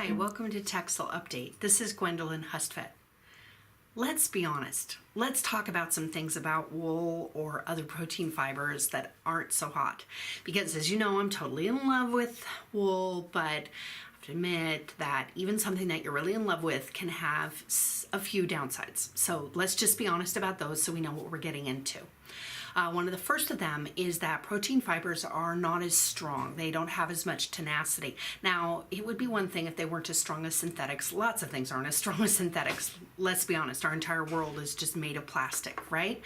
Hi, welcome to Textile Update. This is Gwendolyn Hustvedt. Let's be honest. Let's talk about some things about wool or other protein fibers that aren't so hot. Because as you know, I'm totally in love with wool, but I have to admit that even something that you're really in love with can have a few downsides. So let's just be honest about those so we know what we're getting into. One of the first of them is that protein fibers are not as strong. They don't have as much tenacity. Now, it would be one thing if they weren't as strong as synthetics. Lots of things aren't as strong as synthetics. Let's be honest, our entire world is just made of plastic, right?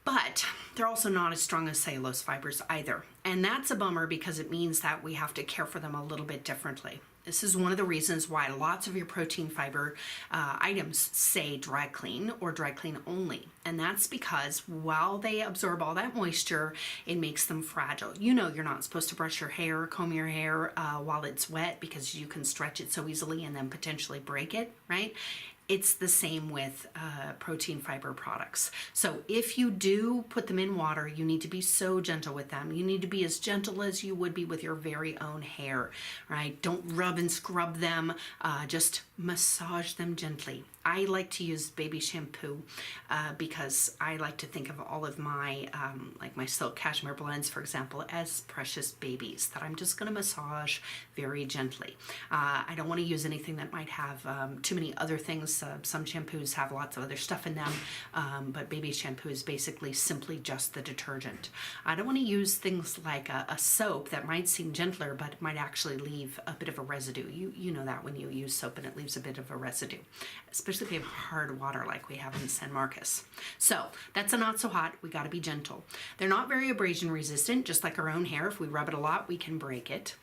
But they're also not as strong as cellulose fibers either. And that's a bummer because it means that we have to care for them a little bit differently. This is one of the reasons why lots of your protein fiber items say dry clean or dry clean only. And that's because while they absorb all that moisture, it makes them fragile. You know you're not supposed to brush your hair or comb your hair while it's wet because you can stretch it so easily and then potentially break it, right? It's the same with protein fiber products. So if you do put them in water, you need to be so gentle with them. You need to be as gentle as you would be with your very own hair, right? Don't rub and scrub them, just massage them gently. I like to use baby shampoo because I like to think of all of my, like my silk cashmere blends, for example, as precious babies that I'm just gonna massage very gently. I don't wanna use anything that might have too many other things. Some shampoos have lots of other stuff in them, but baby shampoo is basically simply just the detergent. I don't wanna use things like a soap that might seem gentler, but might actually leave a bit of a residue. You know that when you use soap and it leaves a bit of a residue, especially if you have hard water like we have in San Marcos. So that's a not so hot. We got to be gentle. They're not very abrasion resistant, just like our own hair. If we rub it a lot, we can break it.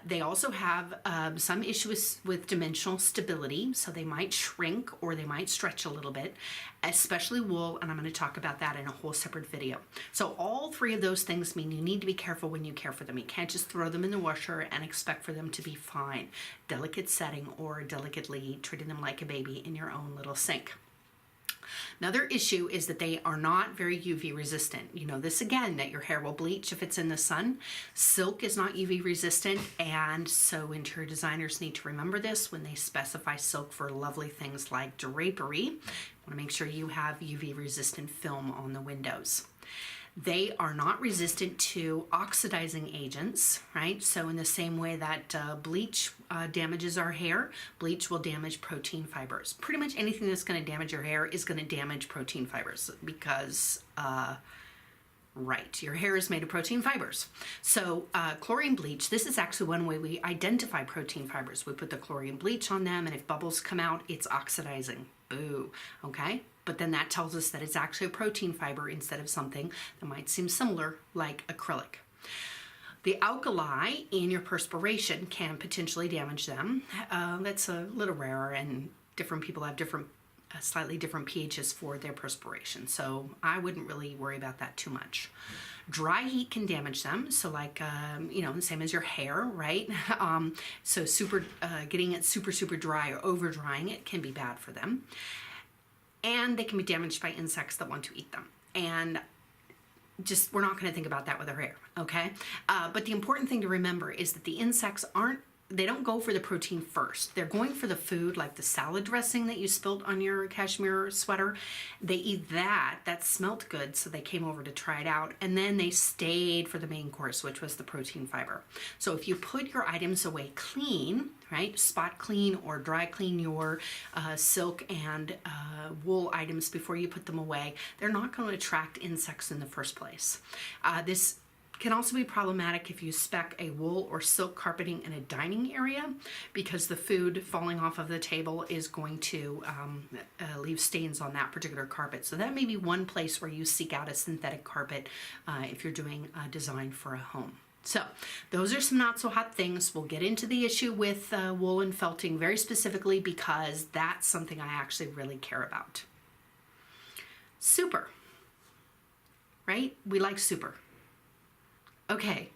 They also have some issues with dimensional stability, so they might shrink or they might stretch a little bit, especially wool, and I'm going to talk about that in a whole separate video. So all three of those things mean you need to be careful when you care for them. You can't just throw them in the washer and expect for them to be fine. Delicate setting or delicately treating them like a baby in your own little sink. Another issue is that they are not very UV resistant. You know this again, that your hair will bleach if it's in the sun. Silk is not UV resistant, and so interior designers need to remember this when they specify silk for lovely things like drapery. You want to make sure you have UV resistant film on the windows. They are not resistant to oxidizing agents, right? So in the same way that bleach damages our hair, bleach will damage protein fibers. Pretty much anything that's going to damage your hair is going to damage protein fibers because, right, your hair is made of protein fibers. So chlorine bleach, this is actually one way we identify protein fibers. We put the chlorine bleach on them, and if bubbles come out, it's oxidizing. Boo, okay? But then that tells us that it's actually a protein fiber instead of something that might seem similar like acrylic. The alkali in your perspiration can potentially damage them. That's a little rarer, and different people have slightly different pHs for their perspiration. So I wouldn't really worry about that too much. Dry heat can damage them. So like, you know, the same as your hair, right? So getting it super dry or over drying it can be bad for them. And they can be damaged by insects that want to eat them. And just, we're not going to think about that with our hair, okay? But the important thing to remember is that the insects they don't go for the protein first. They're going for the food, like the salad dressing that you spilt on your cashmere sweater. They eat that. That smelt good, so they came over to try it out. And then they stayed for the main course, which was the protein fiber. So if you put your items away clean, right, spot clean or dry clean your silk and wool items before you put them away, they're not going to attract insects in the first place. This can also be problematic if you spec a wool or silk carpeting in a dining area, because the food falling off of the table is going to leave stains on that particular carpet. So that may be one place where you seek out a synthetic carpet if you're doing a design for a home. So those are some not so hot things. We'll get into the issue with wool and felting very specifically because that's something I actually really care about. Super, right? We like super. Okay,